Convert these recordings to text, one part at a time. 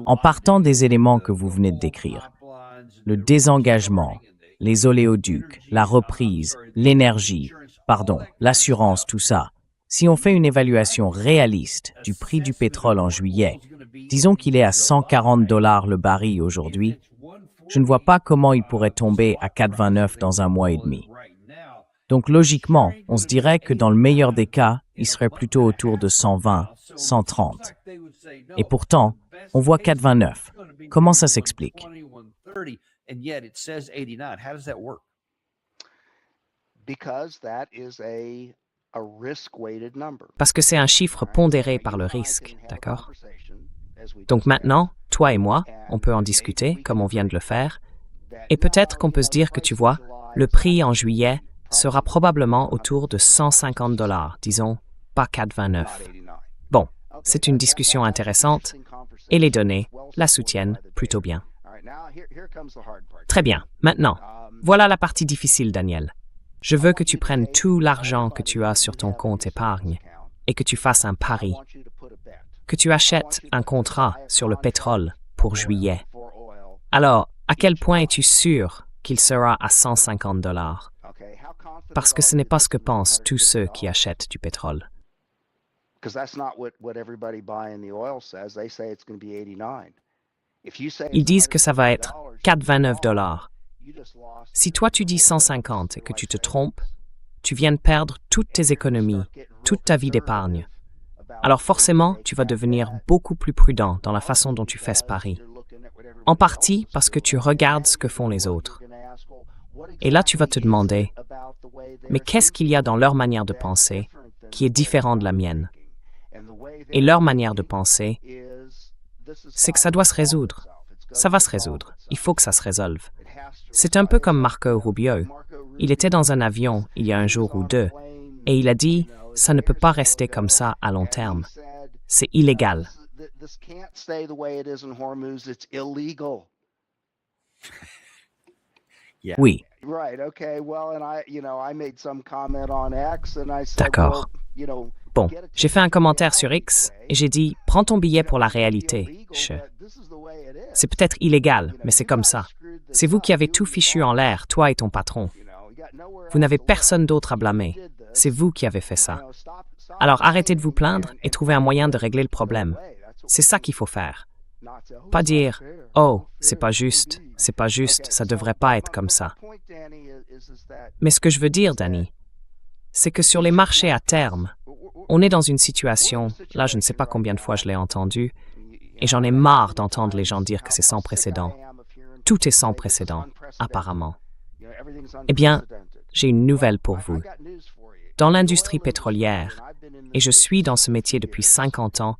En partant des éléments que vous venez de décrire, le désengagement, les oléoducs, la reprise, l'énergie, l'assurance, tout ça, si on fait une évaluation réaliste du prix du pétrole en juillet, disons qu'il est à 140 $ le baril aujourd'hui, je ne vois pas comment il pourrait tomber à 4,29 dans un mois et demi. Donc logiquement, on se dirait que dans le meilleur des cas, il serait plutôt autour de 120, 130. Et pourtant, on voit 4,29. Comment ça s'explique? Parce que c'est un chiffre pondéré par le risque, d'accord? Donc maintenant, toi et moi, on peut en discuter, comme on vient de le faire, et peut-être qu'on peut se dire que tu vois, le prix en juillet sera probablement autour de 150 $, disons, pas 4,29. Bon, c'est une discussion intéressante, et les données la soutiennent plutôt bien. Très bien, maintenant, voilà la partie difficile, Daniel. Je veux que tu prennes tout l'argent que tu as sur ton compte épargne et que tu fasses un pari, que tu achètes un contrat sur le pétrole pour juillet. Alors, à quel point es-tu sûr qu'il sera à 150 $? Parce que ce n'est pas ce que pensent tous ceux qui achètent du pétrole. Ils disent que ça va être 4,29 $. Si toi tu dis 150 et que tu te trompes, tu viens de perdre toutes tes économies, toute ta vie d'épargne. Alors forcément, tu vas devenir beaucoup plus prudent dans la façon dont tu fais ce pari. En partie parce que tu regardes ce que font les autres. Et là, tu vas te demander, mais qu'est-ce qu'il y a dans leur manière de penser qui est différent de la mienne? Et leur manière de penser, c'est que ça doit se résoudre. Ça va se résoudre. Il faut que ça se résolve. C'est un peu comme Marco Rubio. Il était dans un avion il y a un jour ou deux, et il a dit, ça ne peut pas rester comme ça à long terme. C'est illégal. Oui. D'accord. Bon, j'ai fait un commentaire sur X et j'ai dit « Prends ton billet pour la réalité. » C'est peut-être illégal, mais c'est comme ça. C'est vous qui avez tout fichu en l'air, toi et ton patron. Vous n'avez personne d'autre à blâmer. C'est vous qui avez fait ça. Alors arrêtez de vous plaindre et trouvez un moyen de régler le problème. C'est ça qu'il faut faire. Pas dire « Oh, c'est pas juste, ça devrait pas être comme ça. » Mais ce que je veux dire, Danny, c'est que sur les marchés à terme, on est dans une situation, là je ne sais pas combien de fois je l'ai entendu, et j'en ai marre d'entendre les gens dire que c'est sans précédent. Tout est sans précédent, apparemment. Eh bien, j'ai une nouvelle pour vous. Dans l'industrie pétrolière, et je suis dans ce métier depuis 50 ans,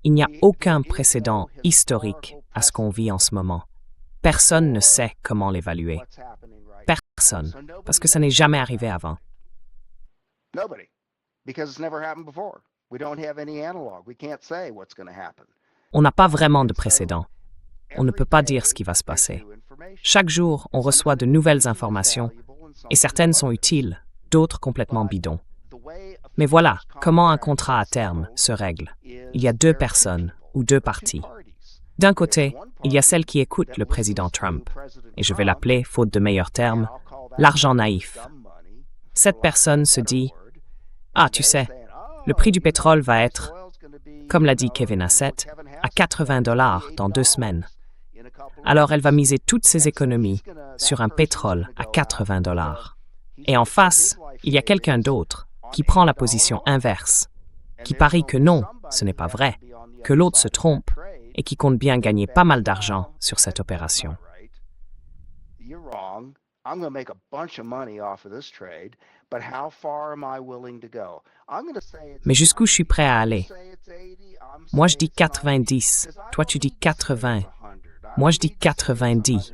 il n'y a aucun précédent historique à ce qu'on vit en ce moment. Personne ne sait comment l'évaluer. Personne, parce que ça n'est jamais arrivé avant. On n'a pas vraiment de précédent. On ne peut pas dire ce qui va se passer. Chaque jour, on reçoit de nouvelles informations, et certaines sont utiles, d'autres complètement bidons. Mais voilà comment un contrat à terme se règle. Il y a deux personnes ou deux parties. D'un côté, il y a celle qui écoute le président Trump, et je vais l'appeler, faute de meilleurs termes, l'argent naïf. Cette personne se dit « Ah, tu sais, le prix du pétrole va être, comme l'a dit Kevin Hassett, à 80 $ dans 2 semaines. » Alors elle va miser toutes ses économies sur un pétrole à 80 $. Et en face, il y a quelqu'un d'autre qui prend la position inverse, qui parie que non, ce n'est pas vrai, que l'autre se trompe et qui compte bien gagner pas mal d'argent sur cette opération. Mais jusqu'où je suis prêt à aller? Moi je dis 90, toi tu dis 80, moi je dis 90,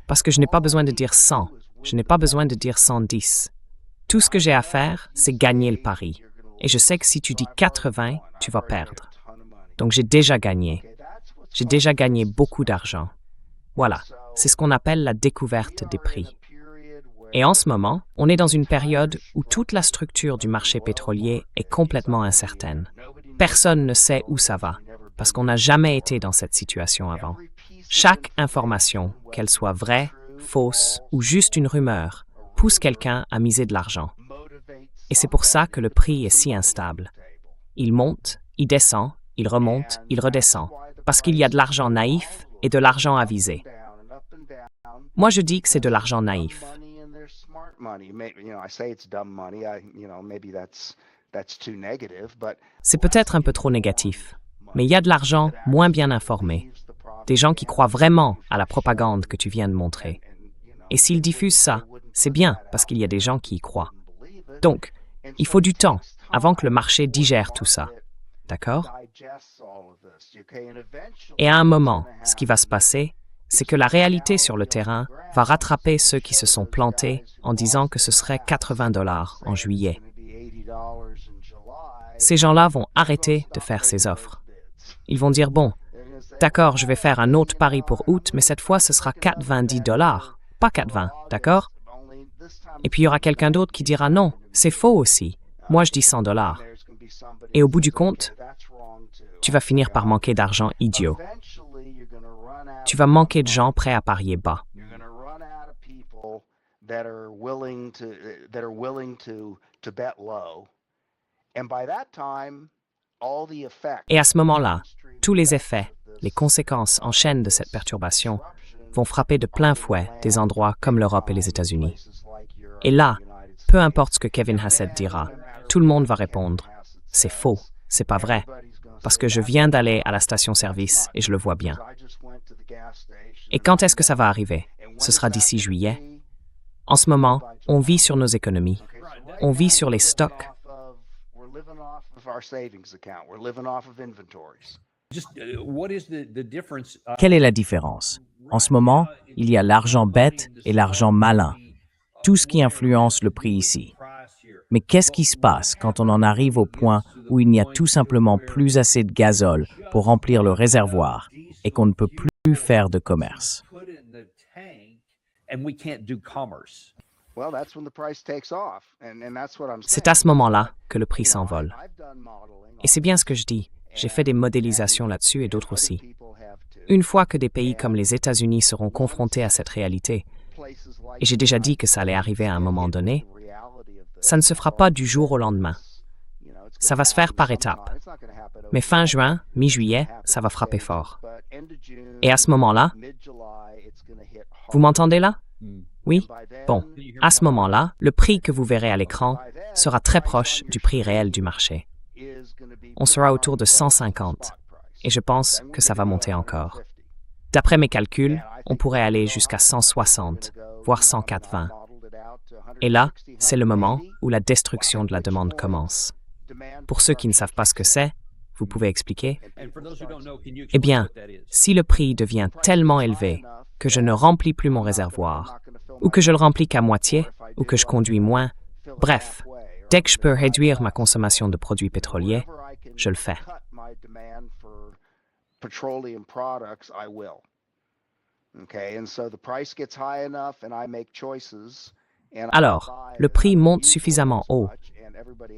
parce que je n'ai pas besoin de dire 100, je n'ai pas besoin de dire 110. Tout ce que j'ai à faire, c'est gagner le pari. Et je sais que si tu dis 80, tu vas perdre. Donc j'ai déjà gagné. J'ai déjà gagné beaucoup d'argent. Voilà, c'est ce qu'on appelle la découverte des prix. Et en ce moment, on est dans une période où toute la structure du marché pétrolier est complètement incertaine. Personne ne sait où ça va, parce qu'on n'a jamais été dans cette situation avant. Chaque information, qu'elle soit vraie, fausse ou juste une rumeur, pousse quelqu'un à miser de l'argent. Et c'est pour ça que le prix est si instable. Il monte, il descend, il remonte, il redescend, parce qu'il y a de l'argent naïf et de l'argent avisé. Moi, je dis que c'est de l'argent naïf. C'est peut-être un peu trop négatif, mais il y a de l'argent moins bien informé, des gens qui croient vraiment à la propagande que tu viens de montrer. Et s'ils diffusent ça, c'est bien parce qu'il y a des gens qui y croient. Donc, il faut du temps avant que le marché digère tout ça. D'accord? Et à un moment, ce qui va se passer, c'est que la réalité sur le terrain va rattraper ceux qui se sont plantés en disant que ce serait 80$ en juillet. Ces gens-là vont arrêter de faire ces offres. Ils vont dire, bon, d'accord, je vais faire un autre pari pour août, mais cette fois, ce sera 4,20$, pas 4,20, d'accord? Et puis, il y aura quelqu'un d'autre qui dira, non, c'est faux aussi. Moi, je dis 100$. Et au bout du compte, tu vas finir par manquer d'argent idiot. Tu vas manquer de gens prêts à parier bas. Et à ce moment-là, tous les effets, les conséquences en chaîne de cette perturbation vont frapper de plein fouet des endroits comme l'Europe et les États-Unis. Et là, peu importe ce que Kevin Hassett dira, tout le monde va répondre « C'est faux, c'est pas vrai, parce que je viens d'aller à la station-service et je le vois bien. » Et quand est-ce que ça va arriver? Ce sera d'ici juillet. En ce moment, on vit sur nos économies. On vit sur les stocks. Quelle est la différence? En ce moment, il y a l'argent bête et l'argent malin. Tout ce qui influence le prix ici. Mais qu'est-ce qui se passe quand on en arrive au point où il n'y a tout simplement plus assez de gazole pour remplir le réservoir et qu'on ne peut plus faire de commerce? C'est à ce moment-là que le prix s'envole. Et c'est bien ce que je dis. J'ai fait des modélisations là-dessus et d'autres aussi. Une fois que des pays comme les États-Unis seront confrontés à cette réalité, et j'ai déjà dit que ça allait arriver à un moment donné, ça ne se fera pas du jour au lendemain. Ça va se faire par étapes. Mais fin juin, mi-juillet, ça va frapper fort. Et à ce moment-là, vous m'entendez là? Oui? Bon, à ce moment-là, le prix que vous verrez à l'écran sera très proche du prix réel du marché. On sera autour de 150, et je pense que ça va monter encore. D'après mes calculs, on pourrait aller jusqu'à 160, voire 104,20. Et là, c'est le moment où la destruction de la demande commence. Pour ceux qui ne savent pas ce que c'est, vous pouvez expliquer? Eh bien, si le prix devient tellement élevé que je ne remplis plus mon réservoir, ou que je le remplis qu'à moitié, ou que je conduis moins, bref, dès que je peux réduire ma consommation de produits pétroliers, je le fais. Alors, le prix monte suffisamment haut,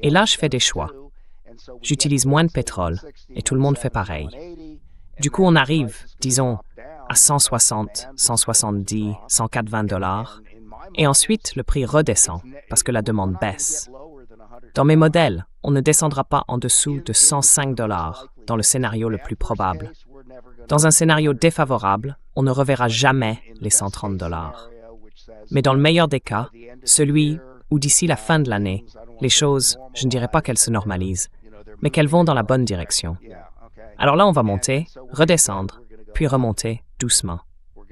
et là je fais des choix. J'utilise moins de pétrole, et tout le monde fait pareil. Du coup, on arrive, disons, à 160, 170, 180$, et ensuite le prix redescend, parce que la demande baisse. Dans mes modèles, on ne descendra pas en dessous de 105$ dans le scénario le plus probable. Dans un scénario défavorable, on ne reverra jamais les 130$. Mais dans le meilleur des cas, celui où d'ici la fin de l'année, les choses, je ne dirais pas qu'elles se normalisent, mais qu'elles vont dans la bonne direction. Alors là, on va monter, redescendre, puis remonter doucement.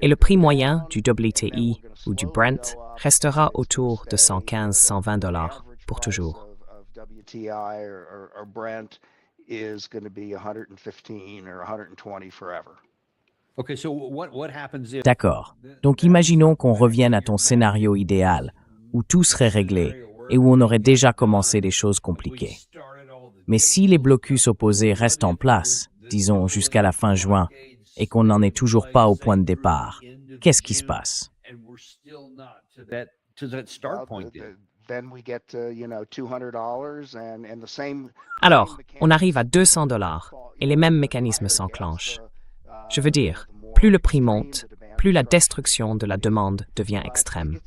Et le prix moyen du WTI ou du Brent restera autour de 115-120$ pour toujours. D'accord. Donc imaginons qu'on revienne à ton scénario idéal, où tout serait réglé et où on aurait déjà commencé des choses compliquées. Mais si les blocus opposés restent en place, disons jusqu'à la fin juin, et qu'on n'en est toujours pas au point de départ, qu'est-ce qui se passe? Alors, on arrive à $200 et les mêmes mécanismes s'enclenchent. Je veux dire, plus le prix monte, plus la destruction de la demande devient extrême.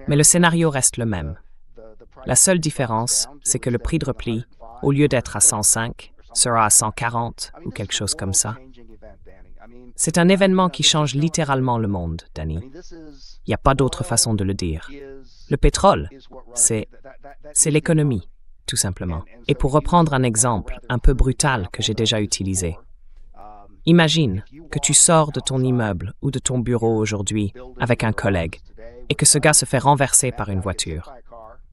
Mais le scénario reste le même. La seule différence, c'est que le prix de repli, au lieu d'être à 105, sera à 140 ou quelque chose comme ça. C'est un événement qui change littéralement le monde, Danny. Il n'y a pas d'autre façon de le dire. Le pétrole, c'est l'économie, tout simplement. Et pour reprendre un exemple un peu brutal que j'ai déjà utilisé, imagine que tu sors de ton immeuble ou de ton bureau aujourd'hui avec un collègue et que ce gars se fait renverser par une voiture.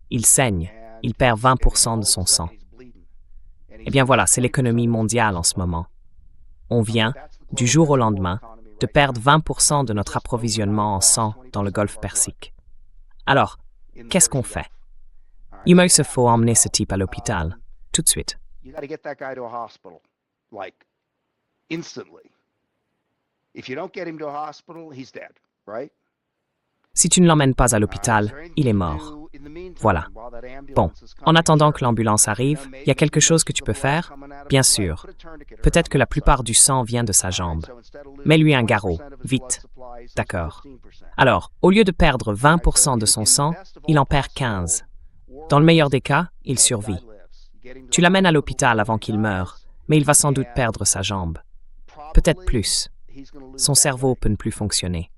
Il saigne, il perd 20% de son sang. Eh bien voilà, c'est l'économie mondiale en ce moment. On vient, du jour au lendemain, de perdre 20% de notre approvisionnement en sang dans le golfe Persique. Alors, qu'est-ce qu'on fait? Il me faut emmener ce type à l'hôpital, tout de suite. Si tu ne l'emmènes pas à l'hôpital, il est mort. Voilà. Bon, en attendant que l'ambulance arrive, il y a quelque chose que tu peux faire? Bien sûr. Peut-être que la plupart du sang vient de sa jambe. Mets-lui un garrot, vite. D'accord. Alors, au lieu de perdre 20% de son sang, il en perd 15. Dans le meilleur des cas, il survit. Tu l'amènes à l'hôpital avant qu'il meure, mais il va sans doute perdre sa jambe. Peut-être plus. Son cerveau peut ne plus fonctionner.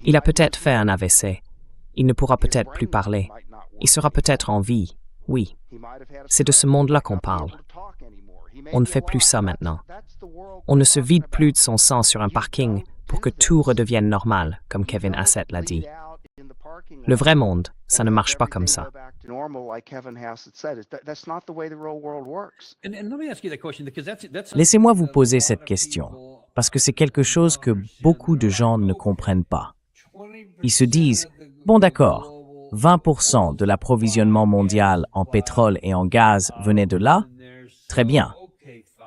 Il a peut-être fait un AVC. Il ne pourra peut-être plus parler. Il sera peut-être en vie, oui. C'est de ce monde-là qu'on parle. On ne fait plus ça maintenant. On ne se vide plus de son sang sur un parking pour que tout redevienne normal, comme Kevin Hassett l'a dit. Le vrai monde, ça ne marche pas comme ça. Laissez-moi vous poser cette question, parce que c'est quelque chose que beaucoup de gens ne comprennent pas. Ils se disent, bon d'accord, 20% de l'approvisionnement mondial en pétrole et en gaz venait de là, très bien.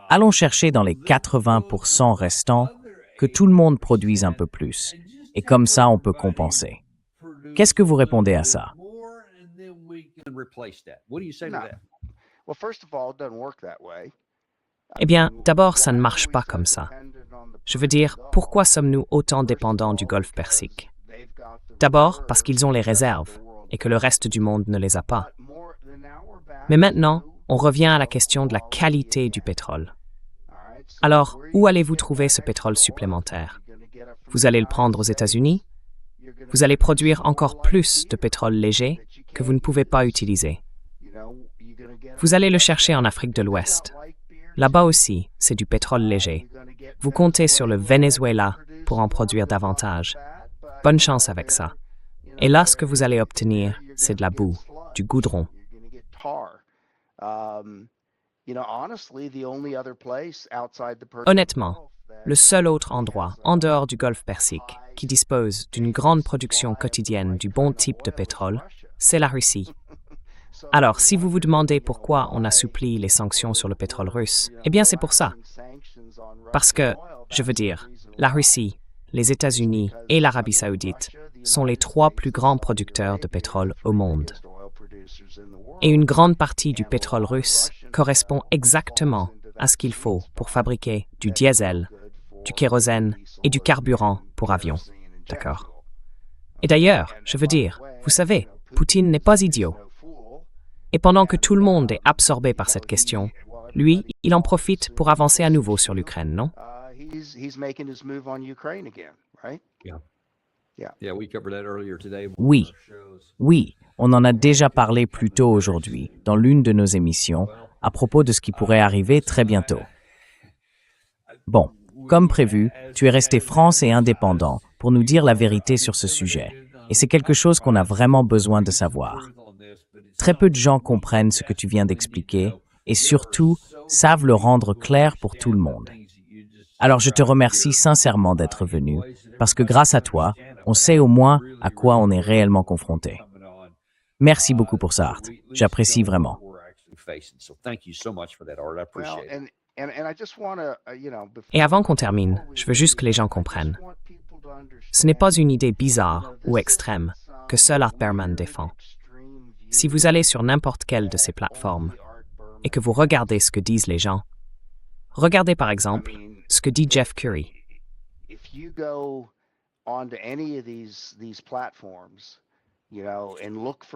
Allons chercher dans les 80% restants que tout le monde produise un peu plus, et comme ça on peut compenser. Qu'est-ce que vous répondez à ça? Eh bien, d'abord, ça ne marche pas comme ça. Je veux dire, pourquoi sommes-nous autant dépendants du golfe Persique? D'abord, parce qu'ils ont les réserves et que le reste du monde ne les a pas. Mais maintenant, on revient à la question de la qualité du pétrole. Alors, où allez-vous trouver ce pétrole supplémentaire? Vous allez le prendre aux États-Unis? Vous allez produire encore plus de pétrole léger que vous ne pouvez pas utiliser. Vous allez le chercher en Afrique de l'Ouest. Là-bas aussi, c'est du pétrole léger. Vous comptez sur le Venezuela pour en produire davantage. Bonne chance avec ça. Et là, ce que vous allez obtenir, c'est de la boue, du goudron. Honnêtement, le seul autre endroit, en dehors du golfe Persique, qui dispose d'une grande production quotidienne du bon type de pétrole, c'est la Russie. Alors, si vous vous demandez pourquoi on assouplit les sanctions sur le pétrole russe, eh bien c'est pour ça. Parce que, je veux dire, la Russie, les États-Unis et l'Arabie saoudite sont les 3 plus grands producteurs de pétrole au monde. Et une grande partie du pétrole russe correspond exactement à ce qu'il faut pour fabriquer du diesel, du kérosène et du carburant pour avions. D'accord? Et d'ailleurs, je veux dire, vous savez, Poutine n'est pas idiot. Et pendant que tout le monde est absorbé par cette question, lui, il en profite pour avancer à nouveau sur l'Ukraine, non? Oui, on en a déjà parlé plus tôt aujourd'hui, dans l'une de nos émissions, à propos de ce qui pourrait arriver très bientôt. Bon, comme prévu, tu es resté franc et indépendant pour nous dire la vérité sur ce sujet, et c'est quelque chose qu'on a vraiment besoin de savoir. Très peu de gens comprennent ce que tu viens d'expliquer, et surtout, savent le rendre clair pour tout le monde. Alors je te remercie sincèrement d'être venu, parce que grâce à toi, on sait au moins à quoi on est réellement confronté. Merci beaucoup pour ça, Art. J'apprécie vraiment. Et avant qu'on termine, je veux juste que les gens comprennent. Ce n'est pas une idée bizarre ou extrême que seul Art Berman défend. Si vous allez sur n'importe quelle de ces plateformes et que vous regardez ce que disent les gens, regardez par exemple ce que dit Jeff Curry.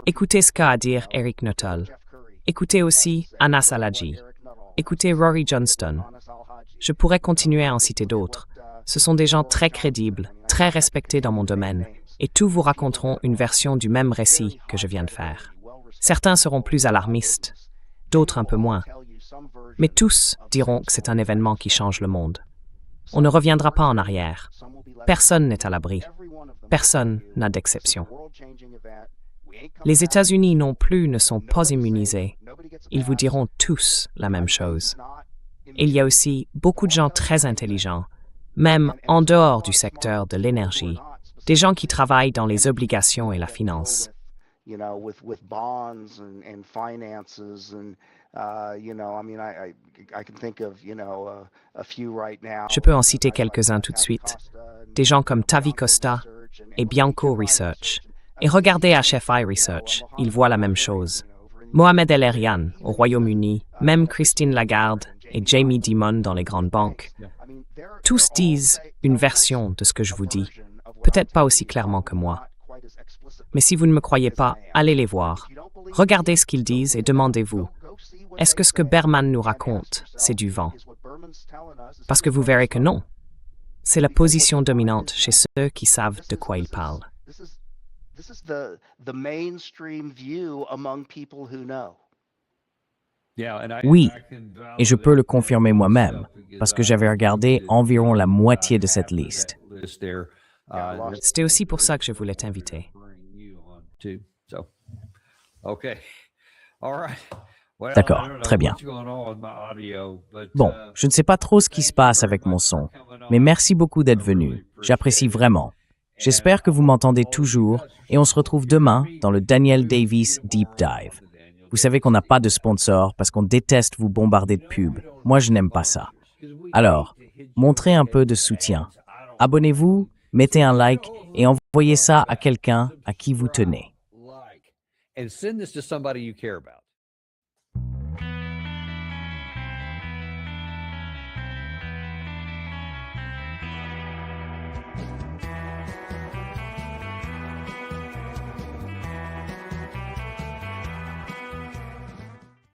Écoutez ce qu'a à dire Eric Nuttall. Écoutez aussi Anas Al-Haji. Écoutez Rory Johnston. Je pourrais continuer à en citer d'autres. Ce sont des gens très crédibles, très respectés dans mon domaine, et tous vous raconteront une version du même récit que je viens de faire. Certains seront plus alarmistes, d'autres un peu moins. Mais tous diront que c'est un événement qui change le monde. On ne reviendra pas en arrière. Personne n'est à l'abri. Personne n'a d'exception. Les États-Unis non plus ne sont pas immunisés. Ils vous diront tous la même chose. Il y a aussi beaucoup de gens très intelligents, même en dehors du secteur de l'énergie, des gens qui travaillent dans les obligations et la finance. Je peux en citer quelques-uns tout de suite. Des gens comme Tavi Costa et Bianco Research. Et regardez HFI Research, ils voient la même chose. Mohamed El Erian au Royaume-Uni, même Christine Lagarde et Jamie Dimon dans les grandes banques. Tous disent une version de ce que je vous dis, peut-être pas aussi clairement que moi. Mais si vous ne me croyez pas, allez les voir. Regardez ce qu'ils disent et demandez-vous, est-ce que ce que Berman nous raconte, c'est du vent? Parce que vous verrez que non. C'est la position dominante chez ceux qui savent de quoi ils parlent. Oui, et je peux le confirmer moi-même, parce que j'avais regardé environ la moitié de cette liste. C'était aussi pour ça que je voulais t'inviter. D'accord, très bien. Bon, je ne sais pas trop ce qui se passe avec mon son, mais merci beaucoup d'être venu. J'apprécie vraiment. J'espère que vous m'entendez toujours et on se retrouve demain dans le Daniel Davis Deep Dive. Vous savez qu'on n'a pas de sponsor parce qu'on déteste vous bombarder de pubs. Moi, je n'aime pas ça. Alors, montrez un peu de soutien. Abonnez-vous, mettez un like et envoyez ça à quelqu'un à qui vous tenez. And send this to somebody you care about.